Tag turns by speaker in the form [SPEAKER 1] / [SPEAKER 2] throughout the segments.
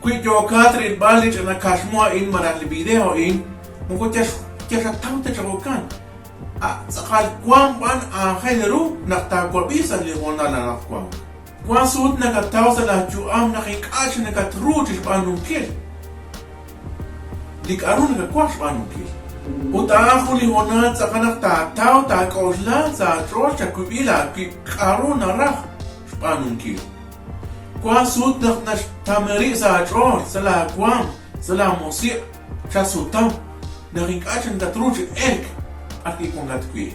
[SPEAKER 1] Qui giocatori il balli c'è una cashmoa in marali video in muko tiya taute chagokan sakal kwam ban khairu nakta gorbisa li wona na kwam kwa sut na kataw sa la juam na kikash na katruj banun kil dik arun ka kwash banun kil uta khuli wona sakanak ta taw ta kozla sa trocha kubila ki karun na rakh banun kil kwa sut na tameri sa tror sala kwam sala musiq chasutam نغيكاش انت تروج إلك أكيد كونغات كوي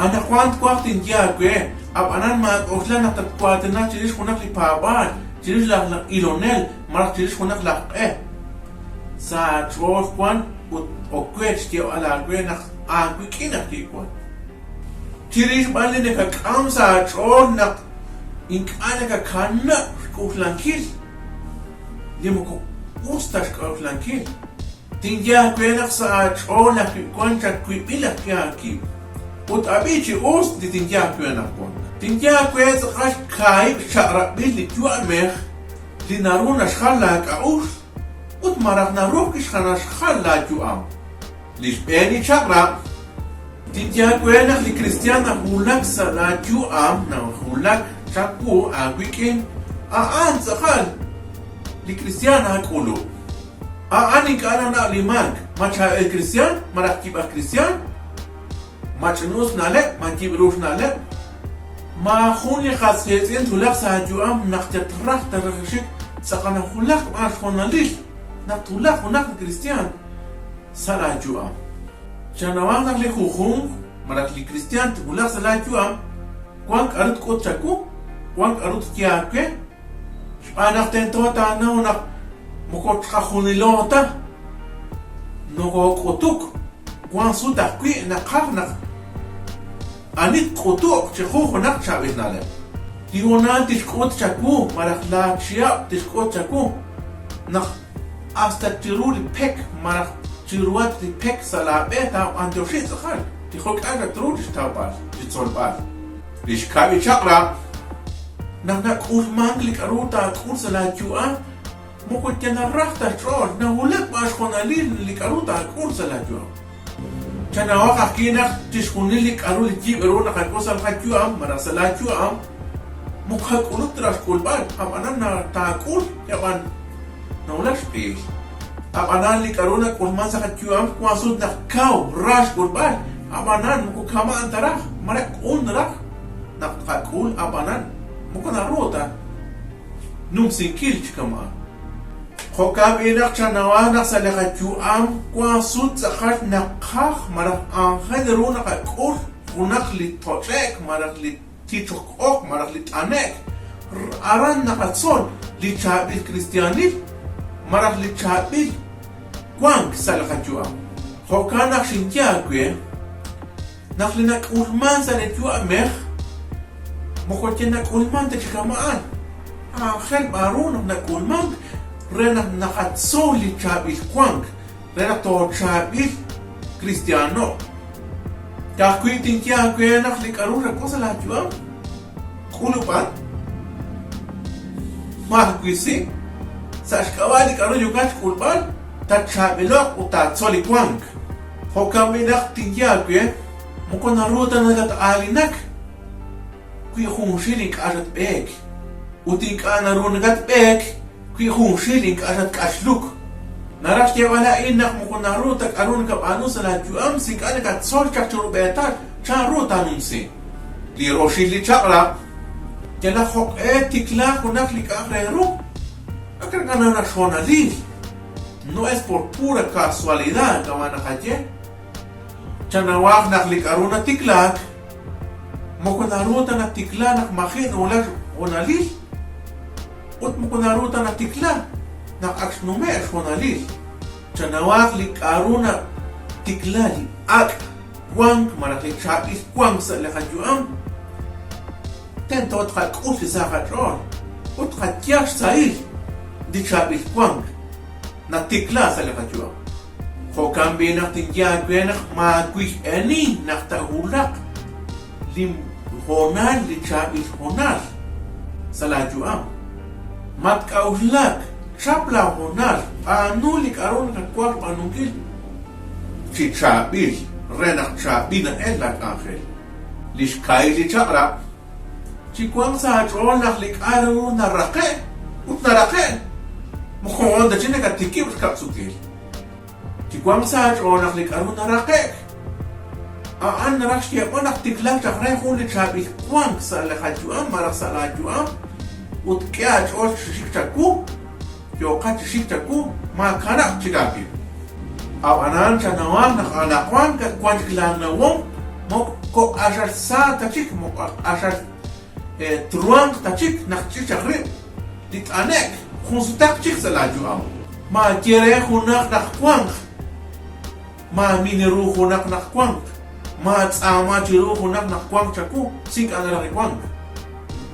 [SPEAKER 1] أنا كوانت كواتين جا كوي أب أنا ما أقولنا تكواتنا تريش كونك لي بابان تريش لك إيلونيل مرق تريش كونك لك إيه سا تروج كوان أوكويتش تيو على كوي نخ أكوي كينك تي كوان تريش بالي نكا كام سا تروج نك إنك أنا كانا كوفلان كيل ليمكو أوستاش كوفلان كيل Tinja kwenak sa chona kwancha kwipila kyaki. Ut abichi os di tinja kwenak kon. Tinja kwez khash kai shara bil twa mekh li naruna shkhalla kaus. Ut maraq naruk shkhana shkhalla juam. Lish beni chakra. Tinja kwenak li kristiana hulak sa la juam na hulak chaku agwikin. Aan zakhal li kristiana kulu. أني كأنا نقلي مانك ما تشا الكريستيان ما راح تجيب الكريستيان ما تشنوس نالك ما تجيب روش نالك ما خوني خاص هيزين تولق ساجوام نختار ترخ ترخشك سقنا خلق ما شفنا ليش نتولق هناك الكريستيان ساجوام شنوان نقلي خوخون ما راح الكريستيان تولق ساجوام قانك أرد كوت شكو قانك أرد كياكه أنا نختار توتا نونا mukot khunilota no kotuk kwan suta qui na qarna anit kotuk chekhu nak chabit nale diona tishkot chaku marakla chia tishkot chaku na hasta tirul pek marak tiruat pek sala beta andoshit zakhal tikhok aga trud shtabal titsolbal lishkabi chakra na kul manglik aruta kul sala jua ممكن كان الرحتة شعور نقولك باش خونالين اللي كاروتا كورس لاجوا كان واقع كينا تشكون اللي كارو تجيب رونا كوسا الحجوا ام مراسا لاجوا ام ممكن كل تراش كل بعد ام انا تاكل يابان نقولش بيش ام انا اللي كارونا كل ما سحجوا ام كواسود نكاو راش كل بعد ام انا ممكن كما انت راح مرك اون راح نقول ام انا ممكن اروتا نمسي كيلش كمان خكاب إنك شنواه نقصلك جوام قاسود زخات نقاخ مرق أنخدرون كور هناك لتوجك مرق لتيجوك مرق لتانك أران نقصون لتشابيل كريستياني مرق لتشابيل قانك سلك جوام خكان نقشنجاكوي نقلنك أولمان سلك جوامك مخوتينك أولمان تشكامان خل بارون نقولمان رنا نخات سولي تشابيل كوانك رنا تو تشابيل كريستيانو تاكوي تنكيا كوي نخليك أروح كوسا لاجوا كولو بان ما كويسي ساشكوالي كارو يوكاش كول بان تشابيلوك وتاتسولي كوانك هو كامي نخ تنكيا كوي مكو نروتا نغت آلينك كوي خونشيلينك أجت بيك وتنك أنا رو نغت بيك كي خون شيلينك أجد كأشلوك نراش ولا إنك مكون روتك أرونك بانوس لا جوامسك أنك تصور كتر بيتك شان روتا نمسي لي روشي لي شقرا كلا خوك تكلا هناك لك أخيرو أكر كنا نشونا لي no es por pura casualidad كمان خجي شان واخ نخليك أرونا تكلاك مكون روتا نتكلا نك مخين ولا وناليل Ut mukunaruta na tikla na aksnume shonalil chanawak li karuna tikla li ak kwang marakli chapis kwang sa lehajuam ten tot khat kus sa khatron ut khatyash sail di chapis kwang na tikla sa lehajuam ho kambi na tingya kwenak ma kwis eni nakta hulak lim honal li chapis honal sa lajuam mat kaulak chapla honal, anulik aron kakwar panungkil. Si Chabil, renak Chabil na elat angel. Liskay li chakra, si kwang sa atron naklik aro narake, ut narake. Mukhon da chine katikip kapsukil. Si kwang sa atron naklik aro narake. Aan narak siya po naktiklang chakra kung li Chabil kwang sa lakadjuam, marak sa lakadjuam. Ut kaya atron shikchaku, yo kat shikchaku, makanak chikapil. Awanan siya nawang nakalakwan kwan kilang nawong mo ko asar sa tachik mo asar truang tachik nakchik chakri dit anek kung sutak chik sa ladyo am ma kire hunak nakwang ma miniru hunak nakwang ma tsama chiru hunak nakwang chaku sing anala kwang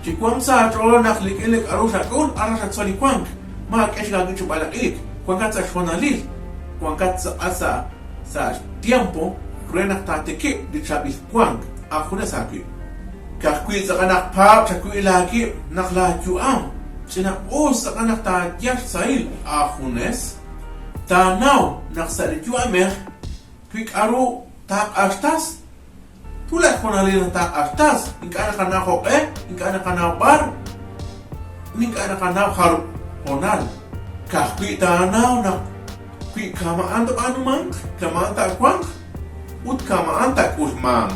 [SPEAKER 1] chikwang sa trolo naklikilik aro sakun arasat sa likwang ma kesh gagin chubalakik kwang kat sa shonalil Kuangkat sa tiempo renak tateke di Chabil kuang ako na sabi kakui sa kanak pap kakui lagi naklajuam sina sa kanak tatyak sail akunes tanaw naksalijuamer kwik aro tak astas tulad ko na rin tak astas ingka na kanako ingka na kanabar ingka na kanakar honal kakui tanaw na kamaan ta paano mang, kamaan ta kwang, ut kamaan ta kus mang.